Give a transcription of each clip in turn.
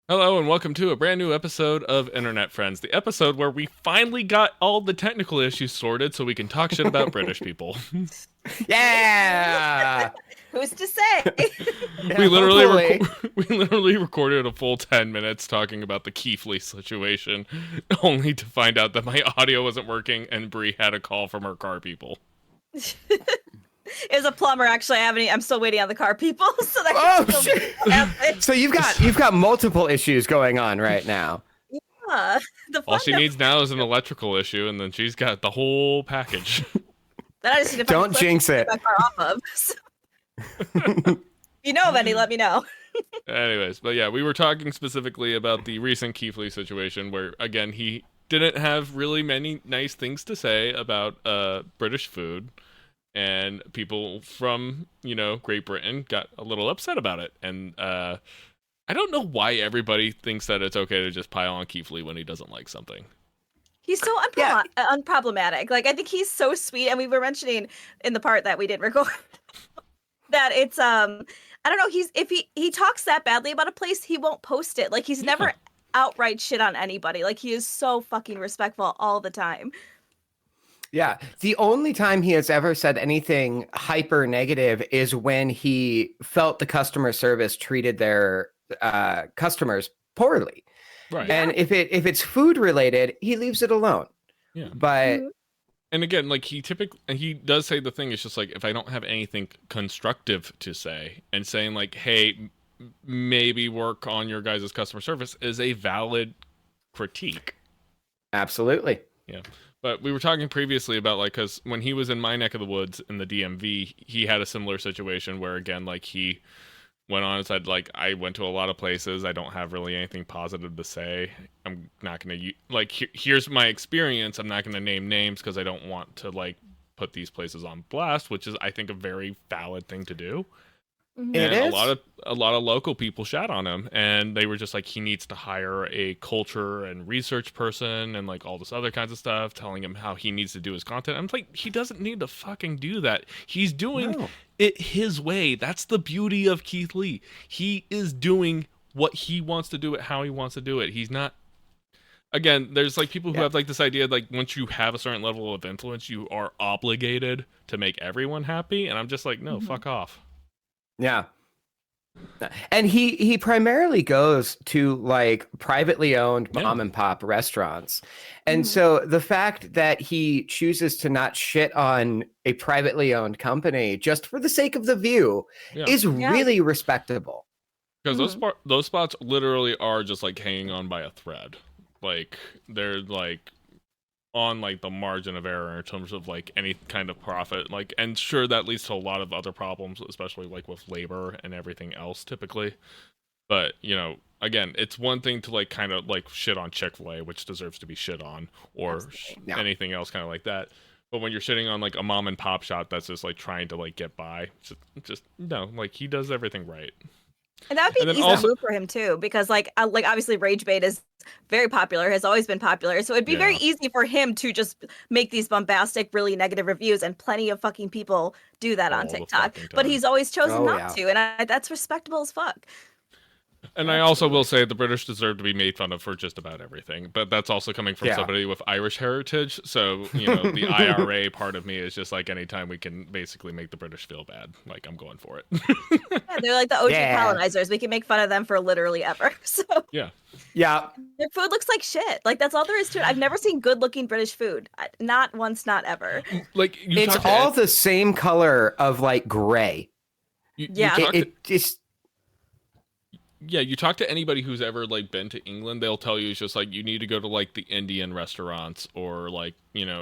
Hello and welcome to a brand new episode of Internet Friends, the episode where we finally got all the technical issues sorted so we can talk shit about British people. Yeah. Who's to say? we literally hopefully. we literally recorded a full 10 minutes talking about the Keithley situation, only to find out that my audio wasn't working and Brie had a call from her car people. It was a plumber, actually. I'm still waiting on the car people, so that Oh can still shit! happen. So you've got multiple issues going on right now. Yeah, the All fun she of- needs now is an electrical issue, and then she's got the whole package. that I just need to Don't jinx it. my car off of. So. If you know of any, let me know. Anyways, but yeah, we were talking specifically about the recent Keithley situation where, again, he didn't have really many nice things to say about British food, and people from, Great Britain got a little upset about it. And I don't know why everybody thinks that it's okay to just pile on Keithley when he doesn't like something. He's so unproblematic. Like, I think he's so sweet, and we were mentioning in the part that we didn't record that it's I don't know, if he talks that badly about a place, he won't post it. Like, he's never outright shit on anybody. Like, he is so fucking respectful all the time. Yeah. The only time he has ever said anything hyper negative is when he felt the customer service treated their customers poorly. Right. And if it's food related, he leaves it alone. Yeah. But And again, like he does say the thing is just like, if I don't have anything constructive to say, and saying like, hey, maybe work on your guys' customer service is a valid critique. absolutely. Yeah. But we were talking previously about, like, because when he was in my neck of the woods in the DMV, he had a similar situation where, again, like, he went on and said, like, I went to a lot of places. I don't have really anything positive to say. I'm not going to, like, here's my experience. I'm not going to name names because I don't want to, like, put these places on blast, which is, I think, a very valid thing to do. Mhm. It And is. a lot of local people shat on him, and they were just like, he needs to hire a culture and research person and like all this other kinds of stuff, telling him how he needs to do his content. I'm like, he doesn't need to fucking do that. He's doing No. it his way. That's the beauty of Keith Lee. He is doing what he wants to do it, how he wants to do it. He's not. Again, there's like people who have like this idea like once you have a certain level of influence, you are obligated to make everyone happy, and I'm just like, no, fuck off. Yeah. And he primarily goes to like privately owned Yeah. mom and pop restaurants. And so the fact that he chooses to not shit on a privately owned company just for the sake of the view Yeah. is Yeah. really respectable. Because those spots literally are just like hanging on by a thread. Like they're like on like the margin of error in terms of like any kind of profit. Like, and sure, that leads to a lot of other problems, especially like with labor and everything else typically. But again, it's one thing to like kind of like shit on Chick-fil-A, which deserves to be shit on, or Absolutely. Yeah. anything else kind of like that. But when you're shitting on like a mom and pop shop that's just like trying to like get by, just no, like he does everything right. And that would be And an then easy also- move for him too, because like obviously rage bait is very popular, has always been popular. So it'd be very Yeah. easy for him to just make these bombastic, really negative reviews, and plenty of fucking people do that on All the TikTok. fucking But time. he's always chosen Oh, not yeah. to, and that's respectable as fuck. And I also will say the British deserve to be made fun of for just about everything, but that's also coming from Yeah. somebody with Irish heritage. So, the IRA part of me is just like anytime we can basically make the British feel bad, like I'm going for it. Yeah, they're like the OG Yeah. colonizers. We can make fun of them for literally ever. So Yeah. Yeah. their food looks like shit. Like that's all there is to it. I've never seen good-looking British food. Not once, not ever. Like you It's talk to all the same color of like gray. Yeah. It just you talk to anybody who's ever like been to England, they'll tell you it's just like you need to go to like the Indian restaurants or like,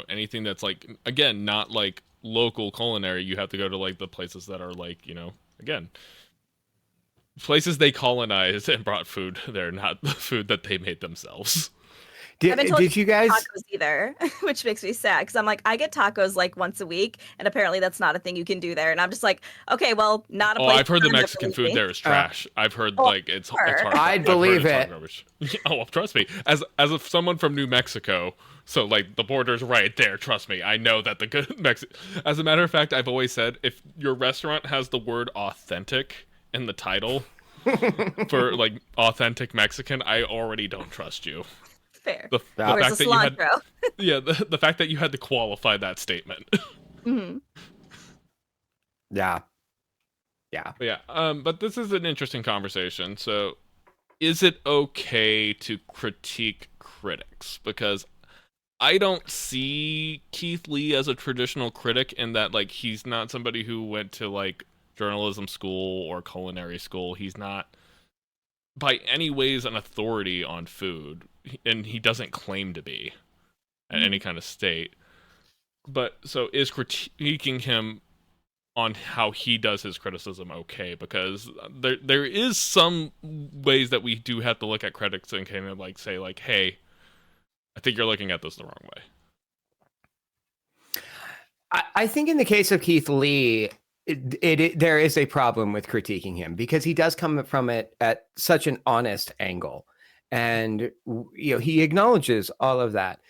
anything that's like, again, not like local culinary. You have to go to like the places that are like, again, places they colonized and brought food there, not the food that they made themselves. I haven't told did you guys tacos either, which makes me sad because I'm like, I get tacos like once a week, and apparently that's not a thing you can do there. And I'm just like, okay, well, not a Oh, place. I've heard the for them to Mexican believe food me. there is trash. I've heard oh, like it's hard. sure. I'd I've heard believe it's hot it. garbage. Oh, trust me. As someone from New Mexico, so like the border's right there. Trust me, I know that the good As a matter of fact, I've always said if your restaurant has the word authentic in the title, for like authentic Mexican, I already don't trust you. Fair. The Where's fact the that you had, cilantro? yeah, the fact that you had to qualify that statement. Mhm. Yeah. But yeah, but this is an interesting conversation. So, is it okay to critique critics? Because I don't see Keith Lee as a traditional critic in that, like, he's not somebody who went to like journalism school or culinary school. He's not by any ways an authority on food, and he doesn't claim to be at any kind of state. But so is critiquing him on how he does his criticism okay? Because there is some ways that we do have to look at critics and kind of like say like, hey, I think you're looking at this the wrong way. I think in the case of Keith Lee, there is a problem with critiquing him because he does come from it at such an honest angle, and he acknowledges all of that.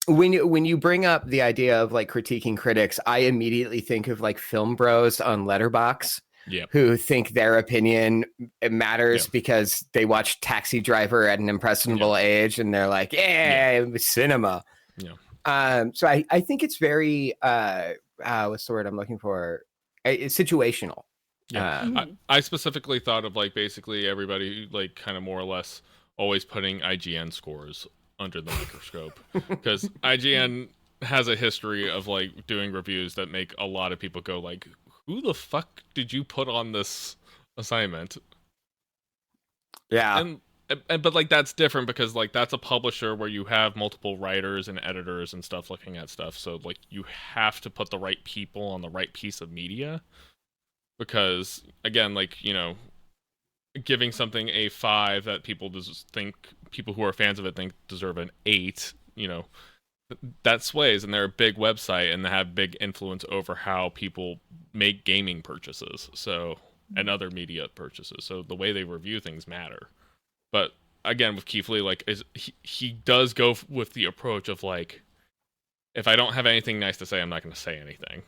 When you bring up the idea of like critiquing critics, I immediately think of like film bros on Letterboxd. Yep. Who think their opinion matters because they watch Taxi Driver at an impressionable age and they're like, cinema. Yeah. So I think it's very what's the word I'm looking for? It's situational. Yeah. I specifically thought of like basically everybody like kind of more or less always putting IGN scores under the microscope because IGN has a history of like doing reviews that make a lot of people go like, who the fuck did you put on this assignment? Yeah. But like that's different because like that's a publisher where you have multiple writers and editors and stuff looking at stuff. So like you have to put the right people on the right piece of media because again, like, giving something a 5 that people who are fans of it think deserve an 8, that sways, and they're a big website and they have big influence over how people make gaming purchases, and other media purchases. So the way they review things matter. But again, with Keith Lee, like he does go with the approach of like, if I don't have anything nice to say, I'm not going to say anything.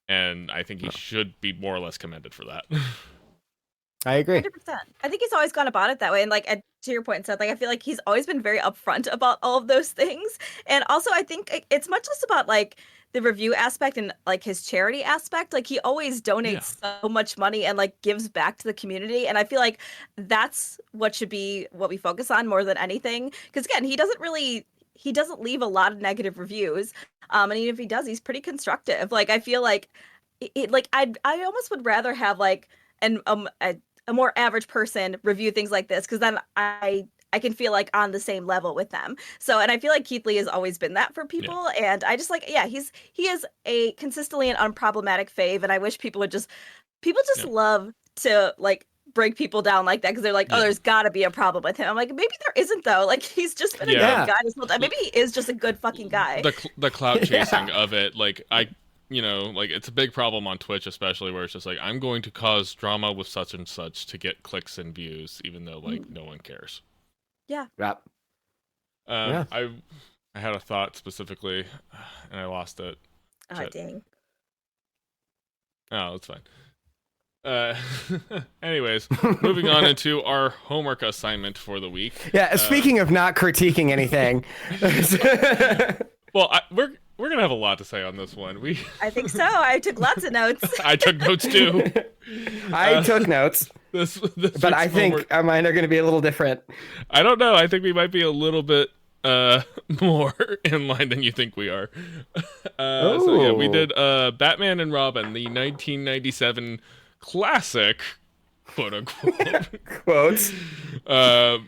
And I think he should be more or less commended for that. I agree. 100%. I think he's always gone about it that way. And like to your point, Seth, like I feel like he's always been very upfront about all of those things. And also I think it's much less about like the review aspect and like his charity aspect. Like he always donates so much money and like gives back to the community. And I feel like that's what should be what we focus on more than anything. Because again, he doesn't leave a lot of negative reviews. And even if he does, he's pretty constructive. Like I feel like I almost would rather have like a more average person review things like this because then I can feel like on the same level with them. So, and I feel like Keith Lee has always been that for people. Yeah. And I just like, he is a consistently an unproblematic fave. And I wish people just love to like break people down like that because they're like, oh, there's got to be a problem with him. I'm like, maybe there isn't though. Like he's just been a good guy this whole time. Maybe he is just a good fucking guy. The clout chasing of it, like like it's a big problem on Twitch, especially where it's just like, I'm going to cause drama with such and such to get clicks and views, even though like no one cares. Yeah. Yep. I had a thought specifically, and I lost it. Oh, dang. Oh, that's fine. Anyways, moving on into our homework assignment for the week. Yeah. Speaking of not critiquing anything. Well, we're gonna have a lot to say on this one. I think so. I took lots of notes. I took notes too. I took notes. This but I think mine are going to be a little different. I don't know. I think we might be a little bit more in line than you think we are. So yeah, we did Batman and Robin, the 1997 classic, quote unquote, quotes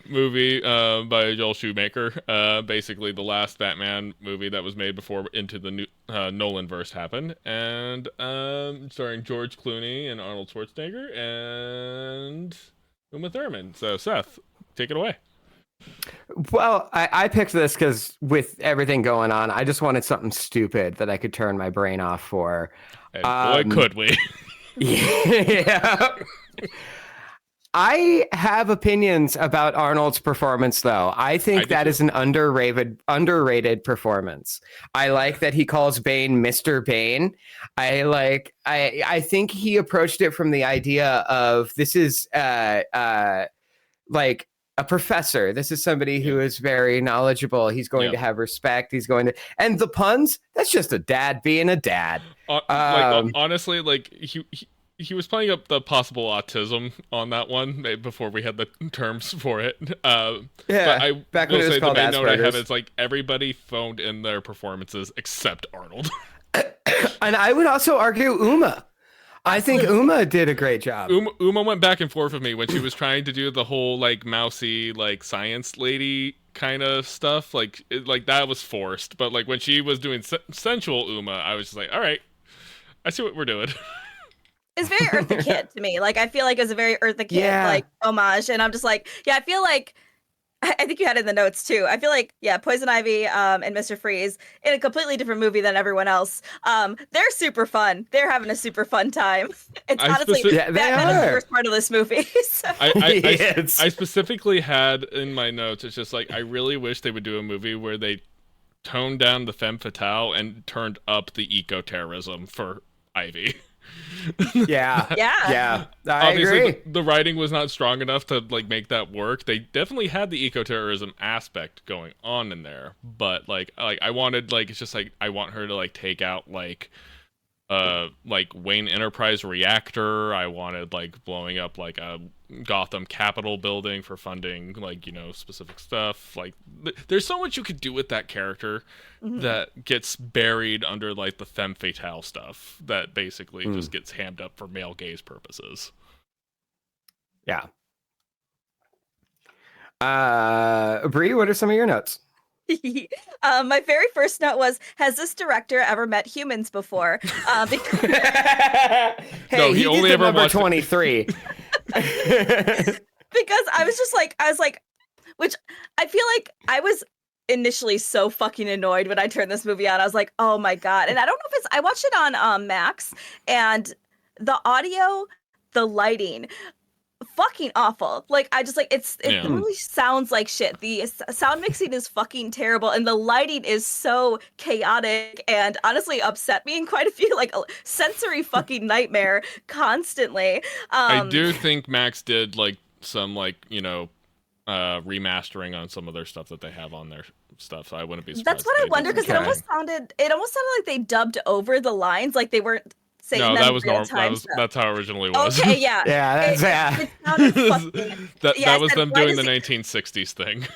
movie by Joel Schumacher. Basically the last Batman movie that was made before Into the New Nolan-verse happened, and starring George Clooney and Arnold Schwarzenegger and Uma Thurman. So Seth, take it away. Well, I picked this because with everything going on, I just wanted something stupid that I could turn my brain off for. And boy, could we. Yeah. I have opinions about Arnold's performance, though. I think that is an underrated performance. I like that he calls Bane Mr. Bane. I think he approached it from the idea of this is like a professor. This is somebody who is very knowledgeable. He's going to have respect. He's going to, and the puns, that's just a dad being a dad. Honestly, like he was playing up the possible autism on that one before we had the terms for it. But I back will when it was say called the main note I have Asperger's. is like everybody phoned in their performances except Arnold. And I would also argue Uma. I think Uma did a great job. Uma went back and forth with me when she was trying to do the whole like mousy like science lady kind of stuff. Like that was forced. But like when she was doing sensual Uma, I was just like, all right, I see what we're doing. It's very Eartha Kitt to me. Like I feel like it's a very Eartha Kitt like homage, and I'm just like, yeah, I feel like I think you had it in the notes too. I feel like Poison Ivy and Mr. Freeze in a completely different movie than everyone else. They're super fun. They're having a super fun time. It's honestly Batman is the first part of this movie. So. I specifically had in my notes. It's just like I really wish they would do a movie where they toned down the femme fatale and turned up the eco-terrorism for Ivy. I Obviously, agree. the writing was not strong enough to like make that work. They definitely had the eco-terrorism aspect going on in there, but like I wanted like it's just like I want her to like take out like Wayne Enterprise reactor. I wanted like blowing up like a Gotham Capitol building for funding like specific stuff. Like there's so much you could do with that character that gets buried under like the femme fatale stuff that basically just gets hammed up for male gaze purposes. Yeah. Brie, what are some of your notes? My very first note was, has this director ever met humans before? Because hey, he only ever watched 23. Because I was like, which I feel like I was initially so fucking annoyed when I turned this movie on. I was like, oh my God. And I don't know if I watched it on Max, and the audio, the lighting, fucking awful. Like it really sounds like shit. The sound mixing is fucking terrible, and the lighting is so chaotic and honestly upset me in quite a few like sensory fucking nightmare constantly. I do think Max did like some remastering on some of their stuff that they have on their stuff, so I wouldn't be surprised. That's what I wonder, because it almost sounded like they dubbed over the lines, like they weren't saying them that was normal. That's how it originally was. Okay, yeah. It sounded fucking... that was them doing the 1960s thing.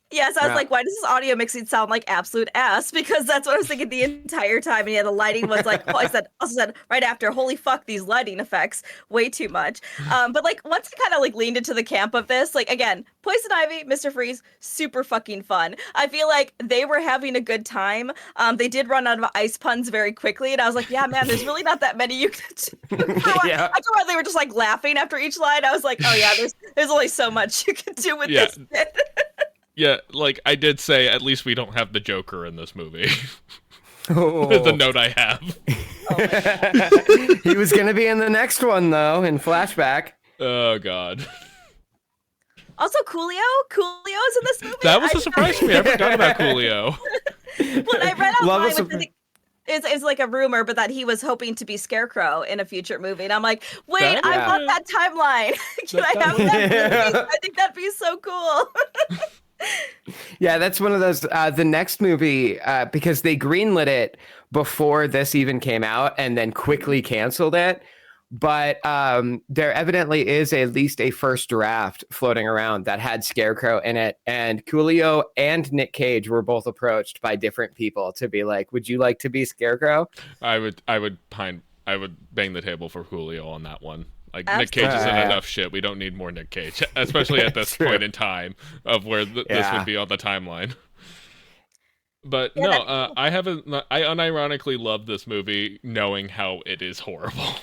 Yes, I was like, why does this audio mixing sound like absolute ass? Because that's what I was thinking the entire time. And the lighting was like, I also said right after, holy fuck, these lighting effects, way too much. But like once I kind of like leaned into the camp of this, like again, Poison Ivy, Mr. Freeze, super fucking fun. I feel like they were having a good time. They did run out of ice puns very quickly, and I was like, yeah, man, there's really not that many you could do. I thought they were just like laughing after each line. I was like, oh yeah, there's only so much you can do with this bit. Yeah, like I did say, at least we don't have the Joker in this movie. The note I have. He was going to be in the next one, though, in flashback. Oh, God. Also, Coolio is in this movie. That was a surprise to me. I forgot about Coolio. Well, I read online, which I think is like a rumor, but that he was hoping to be Scarecrow in a future movie. And I'm like, wait, I want that timeline. Can I have that movie? I think that'd be so cool. Yeah, that's one of those, the next movie, because they greenlit it before this even came out and then quickly canceled it. But there evidently is at least a first draft floating around that had Scarecrow in it. And Coolio and Nick Cage were both approached by different people to be like, would you like to be Scarecrow? I would bang the table for Coolio on that one. Like, Nick Cage is in enough shit. We don't need more Nick Cage, especially at this point in time of where this would be on the timeline. But I unironically love this movie knowing how it is horrible.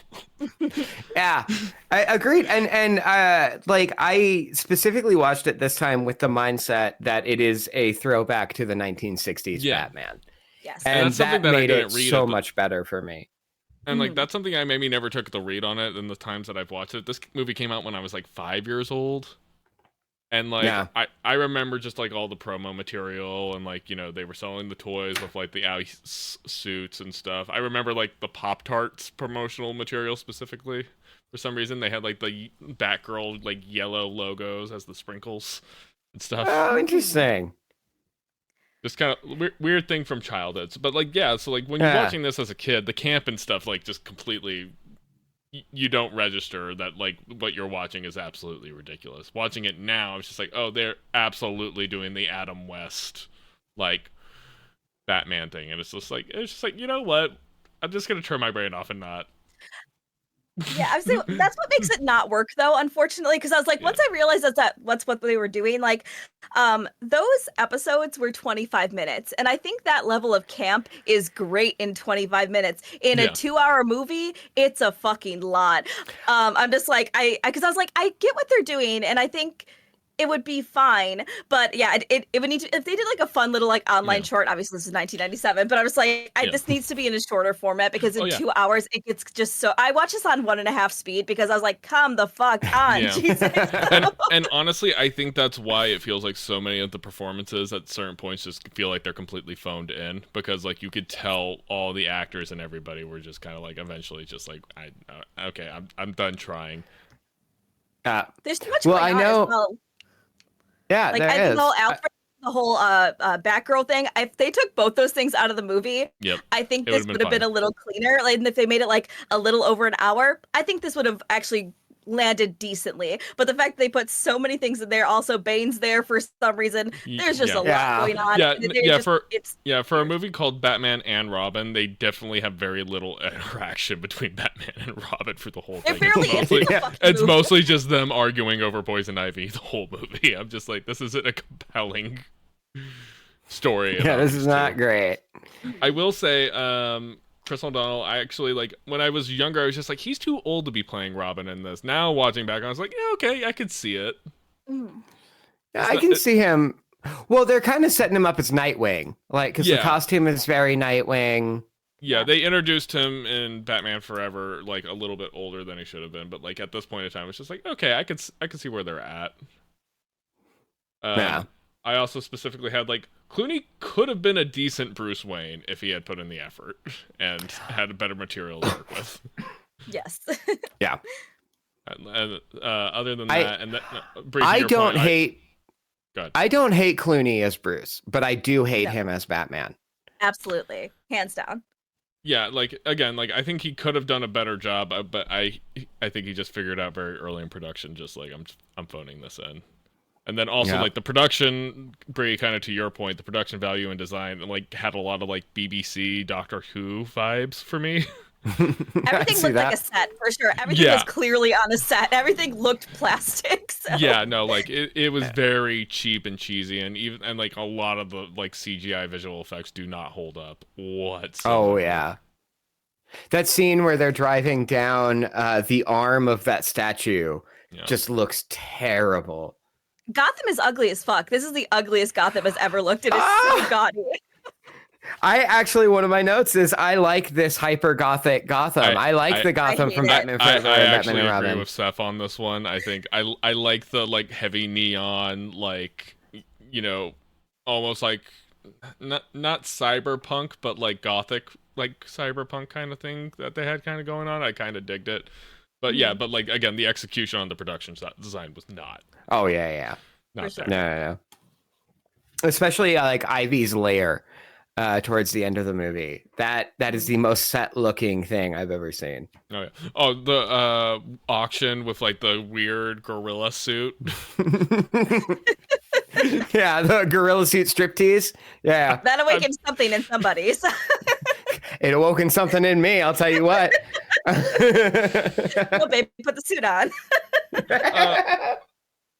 Yeah, I agreed. And I specifically watched it this time with the mindset that it is a throwback to the 1960s Batman. Yes. And that made it so much better for me. And like that's something I maybe never took the read on it in the times that I've watched it. This movie came out when I was like 5 years old. And like I remember just like all the promo material and like, you know, they were selling the toys with like the Owie suits and stuff. I remember like the Pop-Tarts promotional material specifically. For some reason they had like the Batgirl like yellow logos as the sprinkles and stuff. Oh, interesting. Just kind of weird thing from childhood. But like, yeah, so like when you're watching this as a kid, the camp and stuff like just completely, you don't register that like what you're watching is absolutely ridiculous. Watching it now, it's just like, oh, they're absolutely doing the Adam West like Batman thing, and it's just like, you know what? I'm just gonna turn my brain off and not. Yeah, I was saying that's what makes it not work though, unfortunately, because I was like, once I realized that's what they were doing, like those episodes were 25 minutes, and I think that level of camp is great in 25 minutes. In a 2-hour movie, it's a fucking lot. I'm just like, because I was like, I get what they're doing, and I think it would be fine, but yeah, it would need to, if they did like a fun little like online short. Obviously, this is 1997, but I was like, this needs to be in a shorter format because in 2 hours it gets just so. I watched this on 1.5 speed because I was like, come the fuck on, Jesus. and honestly, I think that's why it feels like so many of the performances at certain points just feel like they're completely phoned in, because like you could tell all the actors and everybody were just kind of like eventually just like, I'm done trying. There's too much going on as well. Yeah, like there is. The whole Batgirl thing. If they took both those things out of the movie, I think this would have been a little cleaner. Like, and if they made it like a little over an hour, I think this would have actually landed decently. But the fact that they put so many things in there, also Bane's there for some reason. There's just a lot going on. For a movie called Batman and Robin, they definitely have very little interaction between Batman and Robin for the whole thing. It's mostly just them arguing over Poison Ivy the whole movie. I'm just like, this isn't a compelling story. Yeah, this is not great. I will say, Chris O'Donnell, I actually, like, when I was younger, I was just like, he's too old to be playing Robin in this. Now, watching back, I was like, yeah, okay, I could see it. Yeah, I can see him. Well, they're kind of setting him up as Nightwing, like, because the costume is very Nightwing. Yeah, they introduced him in Batman Forever, like, a little bit older than he should have been, but, like, at this point in time, it's just like, okay, I could see where they're at. I also specifically had, like, Clooney could have been a decent Bruce Wayne if he had put in the effort and had a better material to work with. Yes. Yeah. And other than that, I don't hate Clooney as Bruce, but I do hate him as Batman. Absolutely, hands down. Yeah, like, again, like, I think he could have done a better job, but I think he just figured out very early in production, just like, I'm phoning this in. And then also, like, the production, Brie, kind of to your point, the production value and design, like, had a lot of, like, BBC, Doctor Who vibes for me. Everything looked like a set, for sure. Everything was clearly on a set. Everything looked plastic. So. Yeah, no, like, it was very cheap and cheesy, and like, a lot of the, like, CGI visual effects do not hold up whatsoever. Oh, yeah. That scene where they're driving down the arm of that statue just looks terrible. Gotham is ugly as fuck. This is the ugliest Gotham has ever looked. It is so gaudy. I actually, one of my notes is I like this hyper gothic Gotham. I like the Gotham from Batman Forever and Batman and Robin. I agree with Seth on this one. I think I like the, like, heavy neon, like, you know, almost like not cyberpunk, but like gothic, like cyberpunk kind of thing that they had kind of going on. I kind of digged it. But yeah, but like, again, the execution on the production design was not. Oh yeah. Not sure. No. Especially like Ivy's lair towards the end of the movie. That is the most set looking thing I've ever seen. Oh yeah. Oh, the auction with, like, the weird gorilla suit. Yeah, the gorilla suit striptease. Yeah. That awakened something in somebody. So. It awoken something in me, I'll tell you what. Oh, baby, put the suit on.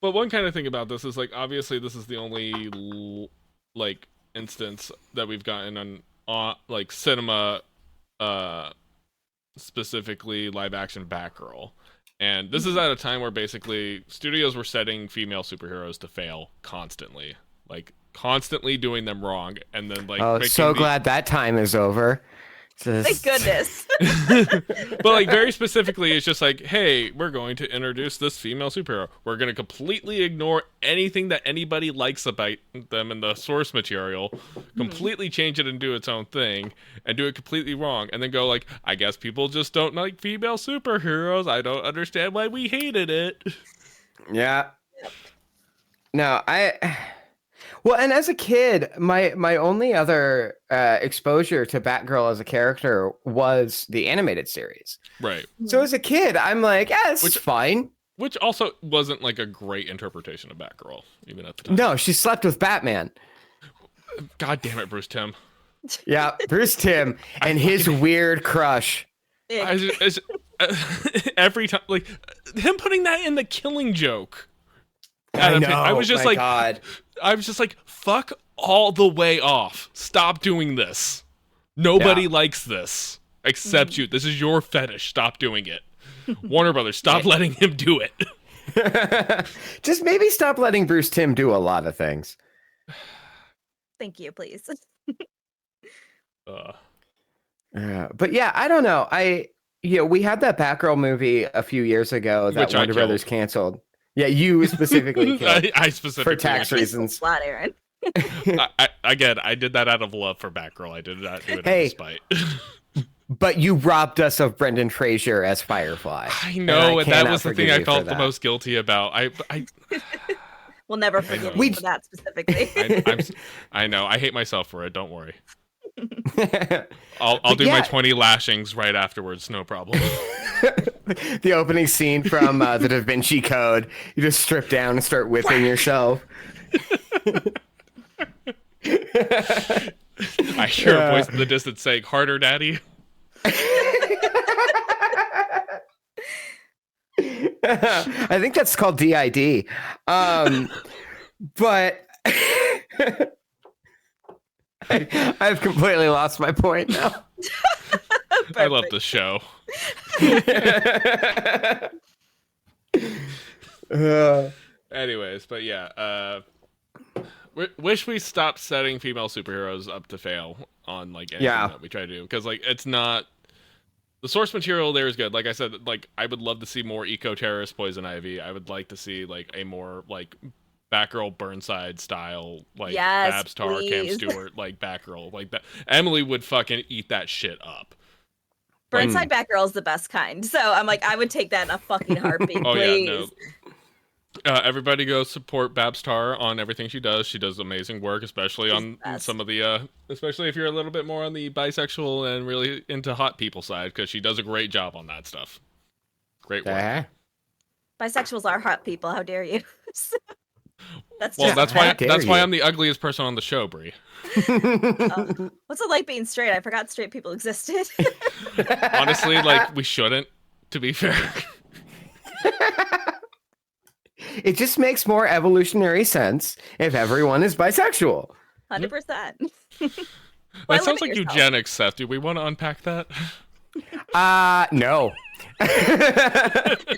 But one kind of thing about this is, like, obviously this is the only, like, instance that we've gotten on like, cinema, specifically live action Batgirl. And this is at a time where basically studios were setting female superheroes to fail constantly. Like, constantly doing them wrong, and then, like, glad that time is over. Thank goodness. But like very specifically, it's just like, hey, we're going to introduce this female superhero. We're going to completely ignore anything that anybody likes about them in the source material, completely change it and do its own thing, and do it completely wrong, and then go like, I guess people just don't like female superheroes. I don't understand why we hated it. Yeah. No, well, and as a kid, my only other exposure to Batgirl as a character was the animated series. Right. So as a kid, I'm like, yeah, it's fine. Which also wasn't like a great interpretation of Batgirl, even at the time. No, she slept with Batman. God damn it, Bruce Timm. Yeah, Bruce Timm and his weird crush. Every time, like him putting that in the Killing Joke. I know. I was just my like, God. I was just like, fuck all the way off. Stop doing this. Nobody likes this except you. This is your fetish. Stop doing it. Warner Brothers, stop letting him do it. Just maybe stop letting Bruce Timm do a lot of things. Thank you, please. But yeah, I don't know. We had that Batgirl movie a few years ago that Warner Brothers canceled. Yeah, you specifically killed. I specifically for tax reasons. A lot, Aaron. I did that out of love for Batgirl. I did not do it out of spite. But you robbed us of Brendan Fraser as Firefly. I know, and that was the thing I felt the most guilty about. We'll never forgive you for that specifically. I know. I hate myself for it. Don't worry. I'll do my 20 lashings right afterwards. No problem. The opening scene from the Da Vinci Code. You just strip down and start whipping yourself. I hear a voice in the distance saying, "Harder, Daddy." I think that's called DID. But I've completely lost my point now. I love the show. Anyways, but yeah, wish we stopped setting female superheroes up to fail on like anything that we try to do, because like it's not the source material there is good. Like I said, like I would love to see more eco-terrorist Poison Ivy. I would like to see like a more like Batgirl Burnside style, like Babs Tarr, Cam Stewart, like Batgirl, like that. Emily would fucking eat that shit up. Burnside Batgirl is the best kind, so I'm like, I would take that in a fucking heartbeat. Please. Yeah, no. Everybody go support Babs Tarr on everything she does. She does amazing work, especially on some of the, especially if you're a little bit more on the bisexual and really into hot people side, because she does a great job on that stuff. Great work. Bisexuals are hot people. How dare you? That's why I'm the ugliest person on the show, Brie. What's it like being straight? I forgot straight people existed. Honestly, like we shouldn't, to be fair. It just makes more evolutionary sense if everyone is bisexual. 100%. That sounds like eugenics, Seth. Do we want to unpack that? No.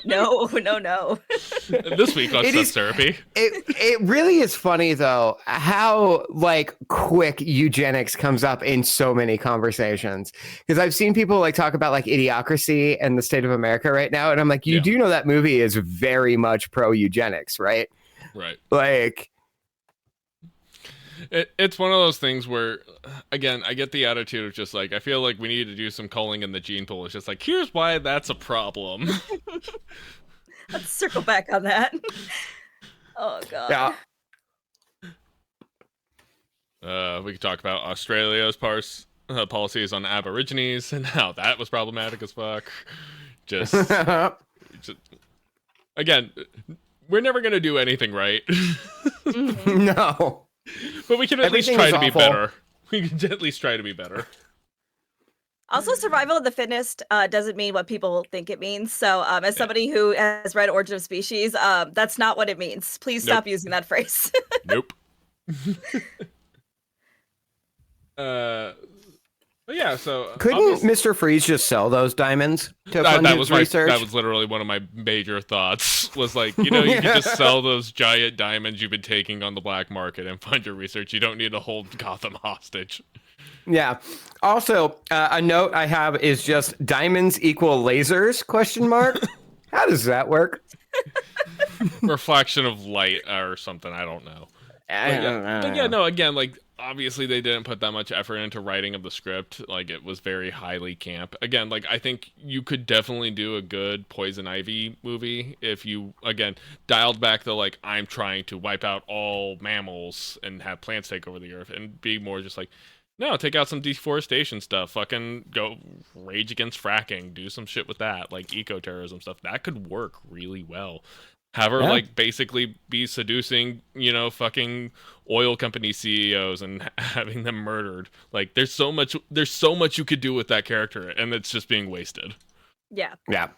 No. This week on Seth Therapy. It really is funny though how like quick eugenics comes up in so many conversations, because I've seen people like talk about like Idiocracy and the state of America right now, and I'm like, you do know that movie is very much pro eugenics, right? Right. Like it's one of those things where, again, I get the attitude of just like, I feel like we need to do some culling in the gene pool. It's just like, here's why that's a problem. Let's circle back on that. Oh, God. Yeah. We could talk about Australia's policies on Aborigines and how that was problematic as fuck. Just again, we're never going to do anything right. No. But we can at least try to be better. We can at least try to be better. Also, survival of the fittest doesn't mean what people think it means. So, as somebody who has read Origin of Species, that's not what it means. Please stop using that phrase. Nope. But yeah, so couldn't Mr. Freeze just sell those diamonds to fund his research? That was literally one of my major thoughts. Was like, you could just sell those giant diamonds you've been taking on the black market and fund your research. You don't need to hold Gotham hostage. Yeah. Also, a note I have is just diamonds equal lasers? Question mark. How does that work? Reflection of light or something. I don't know. But yeah, no. Again, like obviously they didn't put that much effort into writing of the script. Like it was very highly camp. Again, like I think you could definitely do a good Poison Ivy movie if you again dialed back the like I'm trying to wipe out all mammals and have plants take over the earth and be more just like no, take out some deforestation stuff. Fucking go rage against fracking. Do some shit with that, like eco-terrorism stuff. That could work really well. Have her like basically be seducing, fucking oil company CEOs and having them murdered. Like there's so much you could do with that character, and it's just being wasted. Yeah. Yeah.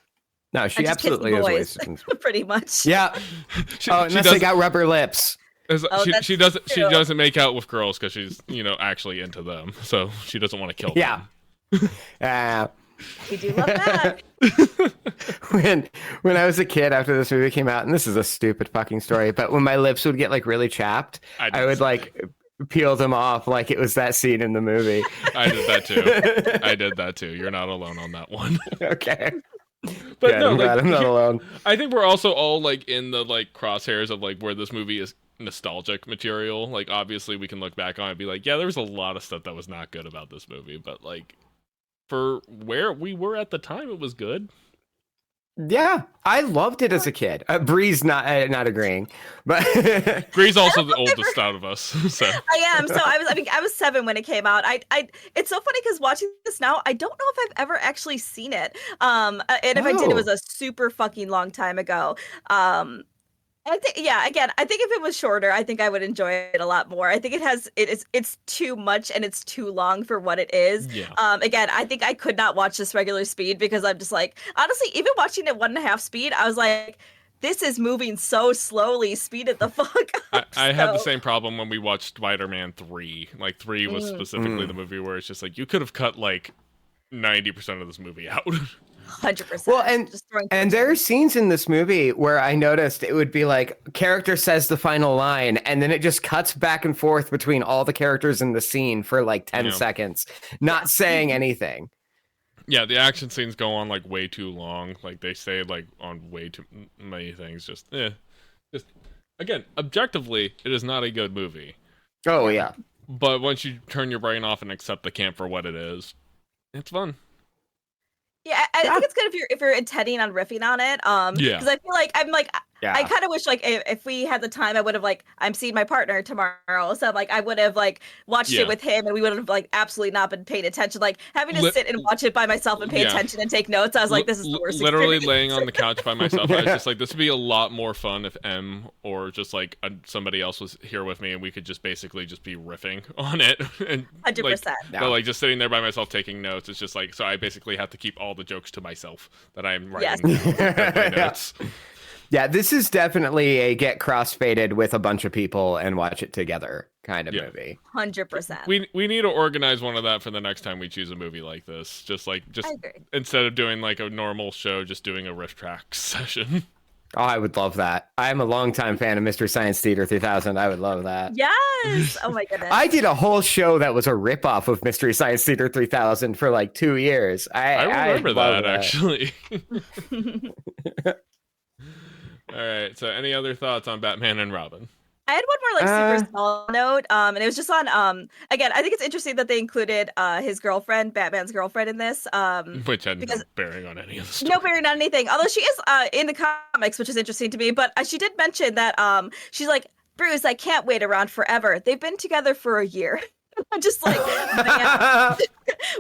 No, she absolutely is wasted. Pretty much. Yeah. Unless they got rubber lips. She doesn't make out with girls because she's actually into them, so she doesn't want to kill them. Yeah. We do love that. when I was a kid after this movie came out, and this is a stupid fucking story, but when my lips would get like really chapped, I would like peel them off like it was that scene in the movie. I did that too. You're not alone on that one. Okay. But yeah, no, I'm not alone. I think we're also all like in the like crosshairs of like where this movie is nostalgic material. Like obviously we can look back on it and be like, yeah, there was a lot of stuff that was not good about this movie, but like for where we were at the time, it was good. Yeah, I loved it as a kid. Bree's not agreeing, but Bree's also the oldest out of us. So I am. So I was 7 when it came out. It's so funny because watching this now, I don't know if I've ever actually seen it. And if I did, it was a super fucking long time ago. I think if it was shorter, I think I would enjoy it a lot more. I think it's too much and it's too long for what it is. Yeah. Again, I think I could not watch this regular speed because I'm just like, honestly, even watching it 1.5 speed, I was like, this is moving so slowly. Speed it the fuck up. I had the same problem when we watched Spider-Man 3. Like 3 was specifically the movie where it's just like you could have cut like 90% of this movie out. 100%. Well, and there are scenes in this movie where I noticed it would be like character says the final line and then it just cuts back and forth between all the characters in the scene for like 10 seconds, not saying anything. Yeah, the action scenes go on like way too long. Like they stay like on way too many things. Just again, objectively, it is not a good movie. Oh yeah. But once you turn your brain off and accept the camp for what it is, it's fun. Yeah, I think it's good if you're intending on riffing on it. Because I feel like I kind of wish like if we had the time, I would have like I'm seeing my partner tomorrow, so like I would have like watched it with him, and we would have like absolutely not been paying attention. Like having to sit and watch it by myself and pay attention and take notes. I was like, this is the worst. Literally experience. laying on the couch by myself. I was just like, this would be a lot more fun if M or just like somebody else was here with me, and we could just basically just be riffing on it. And 100%. But like just sitting there by myself taking notes, it's just like so I basically have to keep all the jokes to myself that I'm writing my notes. Yeah, this is definitely a get crossfaded with a bunch of people and watch it together kind of movie. 100%. We need to organize one of that for the next time we choose a movie like this. Just instead of doing like a normal show, just doing a riff track session. Oh, I would love that. I'm a longtime fan of Mystery Science Theater 3000. I would love that. Yes. Oh my goodness. I did a whole show that was a ripoff of Mystery Science Theater 3000 for like 2 years. I remember that actually. All right. So, any other thoughts on Batman and Robin? I had one more like super small note, and it was just on. Again, I think it's interesting that they included his girlfriend, Batman's girlfriend, in this. Which had no bearing on any of the story. No bearing on anything. Although she is in the comics, which is interesting to me. But she did mention that she's like, Bruce, I can't wait around forever. They've been together for a year. I'm just like, man,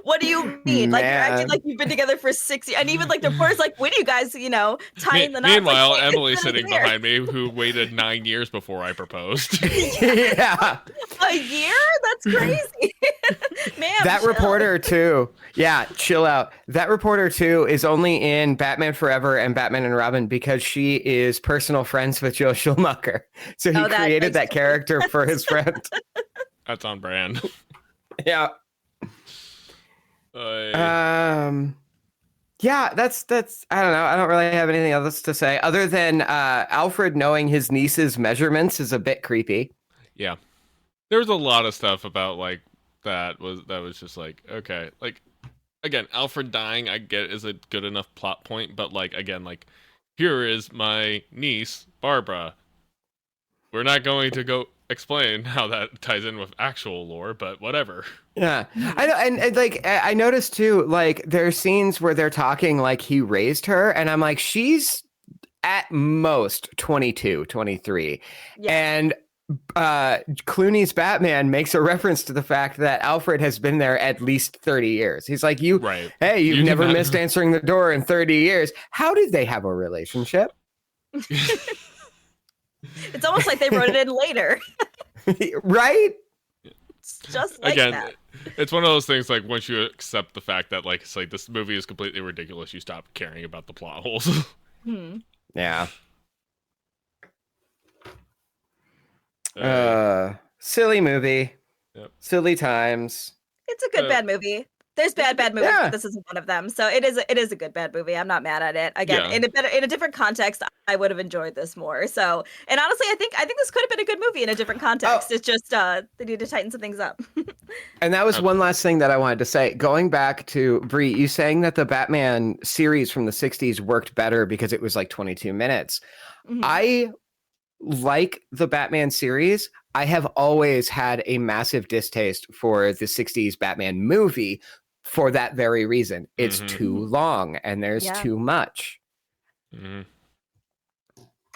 what do you mean? Like, you're acting like you've been together for 6 years. And even like the reporter's like, when are you guys, tying the knot? Meanwhile, Emily's sitting behind me who waited 9 years before I proposed. Yeah. A year? That's crazy. Man. That reporter too. Yeah, chill out. That reporter too is only in Batman Forever and Batman and Robin because she is personal friends with Joe Schumacher. So he created that character for his friend. That's on brand. Yeah. Yeah, that's I don't know. I don't really have anything else to say other than Alfred knowing his niece's measurements is a bit creepy. Yeah. There's a lot of stuff about like that was just like, okay, like again, Alfred dying, I get is a good enough plot point, but like again, like here is my niece Barbara. We're not going to go explain how that ties in with actual lore, but whatever. Yeah, I know, and like I noticed too, like there's scenes where they're talking like he raised her, and I'm like, she's at most 22, 23, Yeah. and Clooney's Batman makes a reference to the fact that Alfred has been there at least 30 years. He's like, Right. Hey, you've You never did not- missed answering the door in 30 years. How did they have a relationship? It's almost like they wrote it in later. Right? It's just like Again, that. it's one of those things like once you accept the fact that like it's like this movie is completely ridiculous, you stop caring about the plot holes. Yeah. Uh, Silly movie. Yep. Silly times. It's a good bad movie. There's bad movies, Yeah. but this isn't one of them. So it is a good bad movie. I'm not mad at it. Again, Yeah. in a different context, I would have enjoyed this more. So, and honestly, I think this could have been a good movie in a different context. It's just they need to tighten some things up. And that was one last thing that I wanted to say. Going back to Brie, you saying that the Batman series from the 60s worked better because it was like 22 minutes. Mhm. I like the Batman series. I have always had a massive distaste for the 60s Batman movie for that very reason. It's too long and there's too much. Mhm.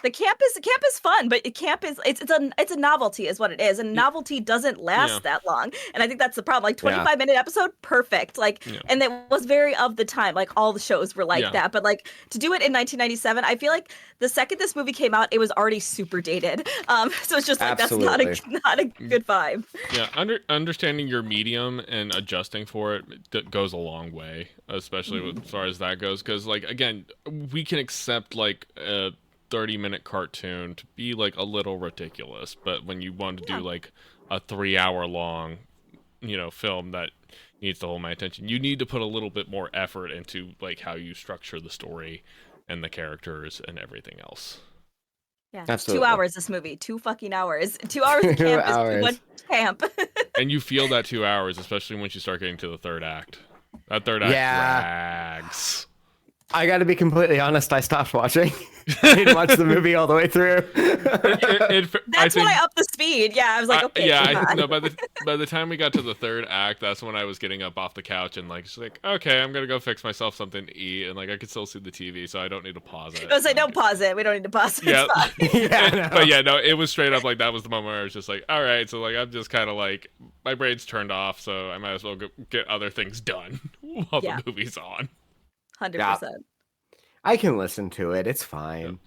The camp is fun, but it's a novelty is what it is, and novelty doesn't last that long. And I think that's the problem. Like 25-minute episode, perfect. Like, and it was very of the time. Like all the shows were like that. But like to do it in 1997, I feel like the second this movie came out, it was already super dated. So it's just like Absolutely. that's not a good vibe. Yeah, understanding your medium and adjusting for it goes a long way, especially as far as that goes. Because like again, we can accept like a 30-minute cartoon to be like a little ridiculous, but when you want to do like a 3-hour long, film that needs to hold my attention, you need to put a little bit more effort into like how you structure the story and the characters and everything else. Yeah, Absolutely. 2 hours. This movie, 2 fucking hours. 2 hours of 2 camp is hours. too much camp. And you feel that 2 hours, especially once you start getting to the third act. That third act drags. I got to be completely honest. I stopped watching. I didn't watch the movie all the way through. That's when I upped the speed. Yeah, I was like, okay. By the time we got to the third act, that's when I was getting up off the couch and like, just like, okay, I'm gonna go fix myself something to eat, and like I could still see the TV, so I don't need to pause it. I was like, don't pause it. We don't need to pause it. Yeah, It's fine. It was straight up like that was the moment where I was just like, all right, so like I'm just kind of like my brain's turned off, so I might as well get other things done while the movie's on. 100%. I can listen to it. It's fine.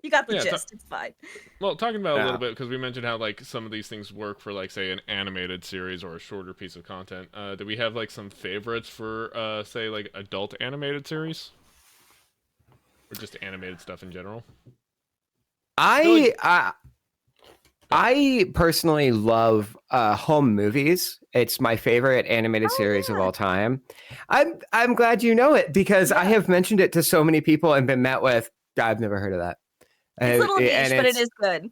You got the gist. It's fine. Well, talking about a little bit, because we mentioned how like some of these things work for like say an animated series or a shorter piece of content. Do we have like some favorites for say like adult animated series, or just animated stuff in general? I personally love home movies. It's my favorite animated series of all time. I'm glad you know it because I have mentioned it to so many people and been met with, I've never heard of that. It's a little niche, but it is good.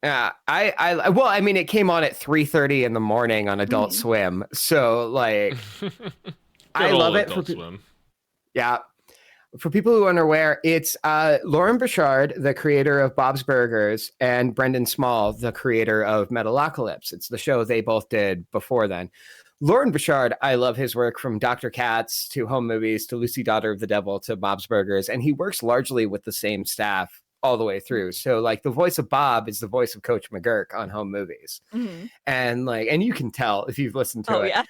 Yeah, I mean, it came on at 3:30 in the morning on Adult Swim, so like, I love it. Swim. Yeah. For people who aren't aware, it's Lauren Bouchard, the creator of Bob's Burgers, and Brendan Small, the creator of Metalocalypse. It's the show they both did before then. Lauren Bouchard, I love his work from Dr. Katz to Home Movies to Lucy, Daughter of the Devil to Bob's Burgers, and he works largely with the same staff all the way through. So like the voice of Bob is the voice of Coach McGurk on Home Movies. And you can tell if you've listened to it. Yeah.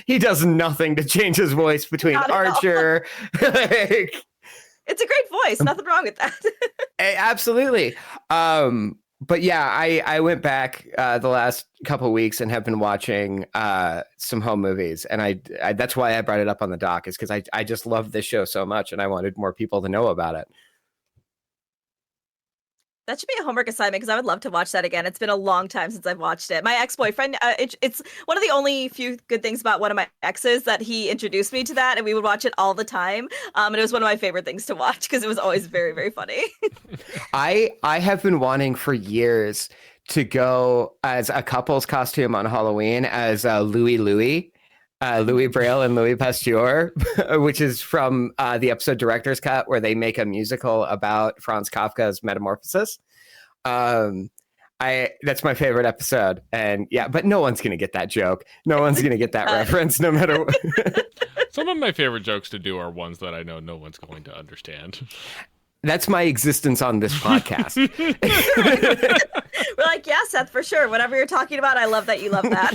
He does nothing to change his voice between Archer. It's a great voice. Nothing wrong with that. Absolutely. But yeah, I went back the last couple of weeks and have been watching some home movies, and I that's why I brought it up on the doc, is because I just love this show so much, and I wanted more people to know about it. That should be a homework assignment because I would love to watch that again. It's been a long time since I've watched it. My ex-boyfriend, it's one of the only few good things about one of my exes that he introduced me to that, and we would watch it all the time. And it was one of my favorite things to watch because it was always very, very funny. I have been wanting for years to go as a couple's costume on Halloween as Louis Braille and Louis Pasteur, which is from the episode Director's Cut, where they make a musical about Franz Kafka's Metamorphosis. That's my favorite episode, and yeah, but no one's gonna get that joke. No one's gonna get that reference, no matter what. Some of my favorite jokes to do are ones that I know no one's going to understand. That's my existence on this podcast. We're like, yeah, Seth, for sure. Whatever you're talking about, I love that you love that.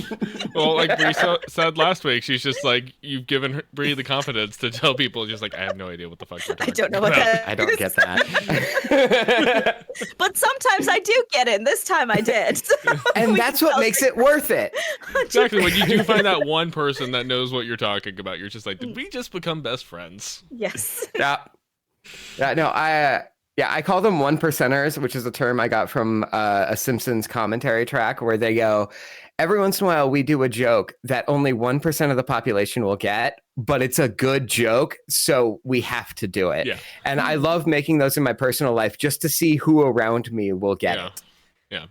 Well, like Brie said last week, she's just like, you've given Brie the confidence to tell people, just like, I have no idea what the fuck you're talking about. I don't know what that is. I don't get that. But sometimes I do get it, and this time I did. So and that's what makes it worth it. Exactly. When you do find that one person that knows what you're talking about, you're just like, did we just become best friends? Yes. Yeah, no, I call them one percenters, which is a term I got from a Simpsons commentary track where they go, every once in a while we do a joke that only 1% of the population will get, but it's a good joke, so we have to do it. Yeah. And I love making those in my personal life just to see who around me will get it. Yeah.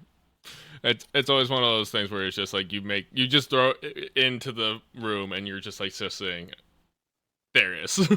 It's always one of those things where it's just like you just throw it into the room and you're just like saying, there it is.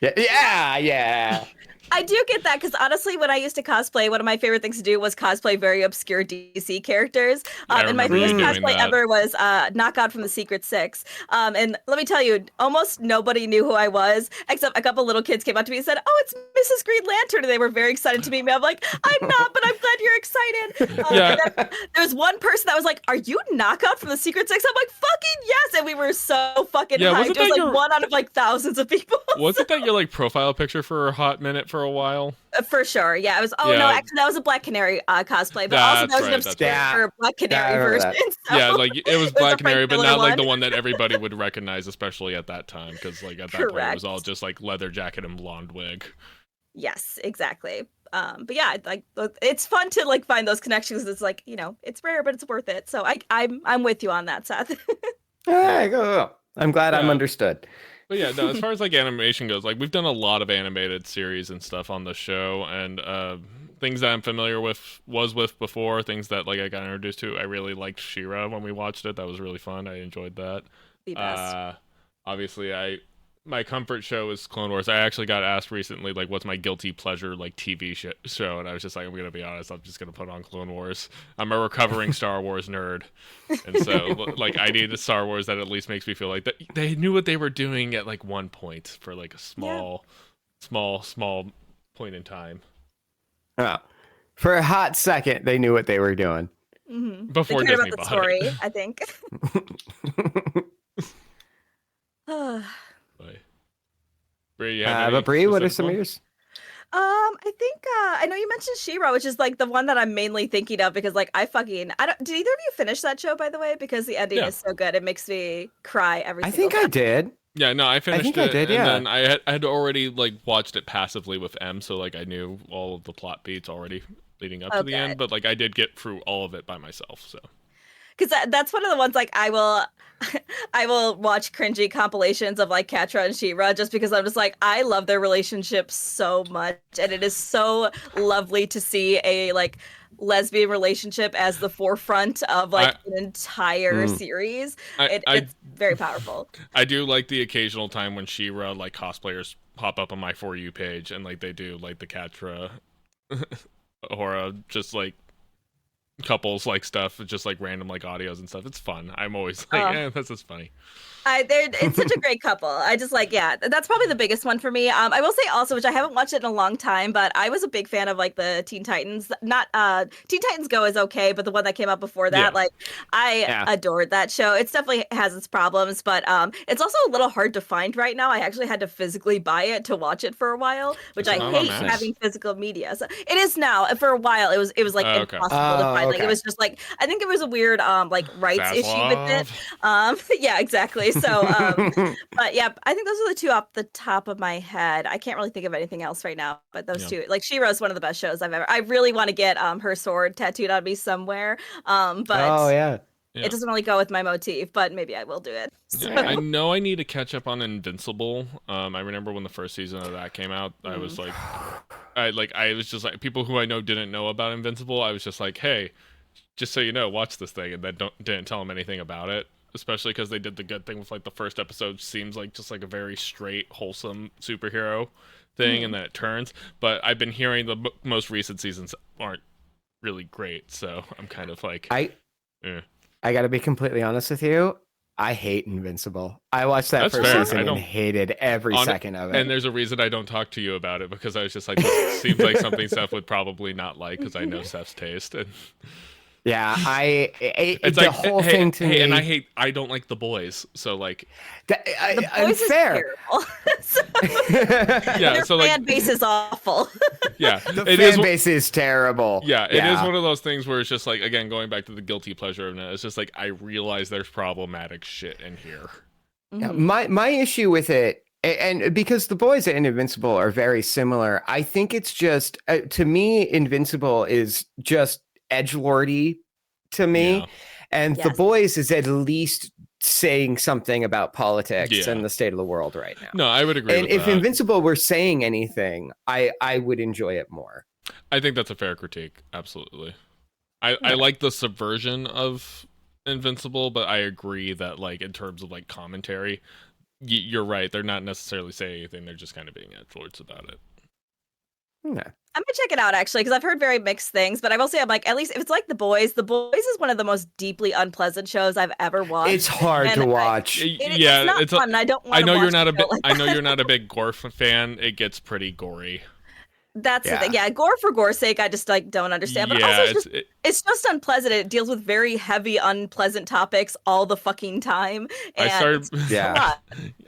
Yeah. I do get that because honestly, when I used to cosplay, one of my favorite things to do was cosplay very obscure DC characters. And my first cosplay ever was Knockout from the Secret Six. And let me tell you, almost nobody knew who I was, except a couple little kids came up to me and said, "Oh, it's Mrs. Green Lantern," and they were very excited to meet me. I'm like, "I'm not, but I'm glad you're excited." There was one person that was like, "Are you Knockout from the Secret Six?" I'm like, "Fucking yes!" And we were so fucking hyped. It was like one out of like thousands of people. Was it that your like profile picture for a hot minute for a while? For sure, yeah. It was. No, actually, that was a Black Canary cosplay, but also that was an obscure Black Canary version. So yeah, like it was Black Canary, but not like the one that everybody would recognize, especially at that time, because like at that point it was all just like leather jacket and blonde wig. Yes, exactly. But yeah, like it's fun to like find those connections. It's like, you know, it's rare, but it's worth it. So I'm with you on that, Seth. Hey, go. I'm glad I'm understood. But yeah, no, as far as like animation goes, like we've done a lot of animated series and stuff on the show, and things that I'm familiar with before, things that like I got introduced to. I really liked She-Ra when we watched it. That was really fun. I enjoyed that. The best. Obviously, my comfort show is Clone Wars. I actually got asked recently, like, what's my guilty pleasure, like, TV show, and I was just like, I'm gonna be honest, I'm just gonna put on Clone Wars. I'm a recovering Star Wars nerd, and so, like, I need a Star Wars that at least makes me feel like that they knew what they were doing at, like, one point for, like, a small point in time. For a hot second, they knew what they were doing. Mm-hmm. Before they cared Disney about the bought story, it. I think. Brie, you have but Brie, what are some of yours? I think I know you mentioned She-Ra, which is like the one that I'm mainly thinking of because like I don't. Did either of you finish that show, by the way? Because the ending is so good, it makes me cry every single time. I think I did. Yeah, no, I finished it, I did, and then I had already like watched it passively with M, so like I knew all of the plot beats already leading up to the end, but like I did get through all of it by myself, so. Because that's one of the ones like I will watch cringy compilations of like Catra and She-Ra just because I'm just like I love their relationship so much, and it is so lovely to see a like lesbian relationship as the forefront of like an entire series. It's very powerful. I do like the occasional time when She-Ra like cosplayers pop up on my For You page and like they do like the Catra or just like couples like stuff, just like random like audios and stuff. It's fun. I'm always like, this is funny. It's such a great couple. I just like, that's probably the biggest one for me. I will say also, which I haven't watched it in a long time, but I was a big fan of like the Teen Titans. Not Teen Titans Go is okay, but the one that came out before that, like I adored that show. It definitely has its problems, but it's also a little hard to find right now. I actually had to physically buy it to watch it for a while, which I hate having physical media. So it is now. For a while, it was like impossible to find. Like it was just like I think it was a weird like rights issue with it. Yeah, exactly. So, but yeah, I think those are the two off the top of my head. I can't really think of anything else right now, but those two, like She-Ra is one of the best shows I've ever. I really want to get her sword tattooed on me somewhere. But it doesn't really go with my motif, but maybe I will do it. So. Yeah, I know I need to catch up on Invincible. I remember when the first season of that came out, I was like, I was just like people who I know didn't know about Invincible. I was just like, hey, just so you know, watch this thing, and then didn't tell him anything about it. Especially because they did the good thing with like the first episode seems like just like a very straight, wholesome superhero thing, and then it turns. But I've been hearing the most recent seasons aren't really great, so I'm kind of like, I got to be completely honest with you. I hate Invincible. I watched that first season and hated every second of it. And there's a reason I don't talk to you about it, because I was just like, this seems like something Seth would probably not like, because I know Seth's taste. And yeah, it's the like, whole thing to me. And I don't like The Boys, so like, The Boys is fair. Terrible. Their fan base is awful. Yeah, the fan base is terrible. Yeah, it is one of those things where it's just like, again, going back to the guilty pleasure of it, it's just like, I realize there's problematic shit in here. Yeah, my issue with it, and because The Boys and Invincible are very similar, I think it's just to me, Invincible is just edgelordy to me, and The Boys is at least saying something about politics and the state of the world right now. No, I would agree. And if Invincible were saying anything, I would enjoy it more. I think that's a fair critique. Absolutely. I like the subversion of Invincible, but I agree that like in terms of like commentary, you're right. They're not necessarily saying anything. They're just kind of being edgelords about it. Yeah. I'm gonna check it out actually, because I've heard very mixed things, but I will say I'm like, at least if it's like The Boys is one of the most deeply unpleasant shows I've ever watched. It's hard to watch. It's not fun. I don't want to watch you're not like I know you're not a big gore fan. It gets pretty gory. That's the thing. Yeah, gore for gore's sake, I just like don't understand. But also it's just unpleasant. It deals with very heavy, unpleasant topics all the fucking time. And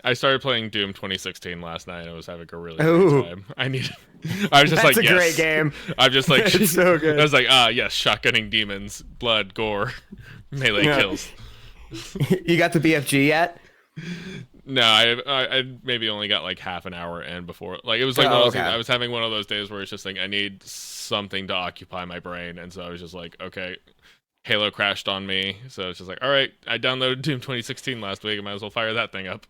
I started playing Doom 2016 last night. I was having a really good time. I was just That's a great game. I'm just like, it's so good. I was like, yes, shotgunning demons, blood, gore, melee kills. You got the BFG yet? No, I maybe only got like half an hour in before. Like it was like I was having one of those days where it's just like I need something to occupy my brain, and so I was just like, okay, Halo crashed on me, so it's just like, all right, I downloaded Doom 2016 last week, I might as well fire that thing up.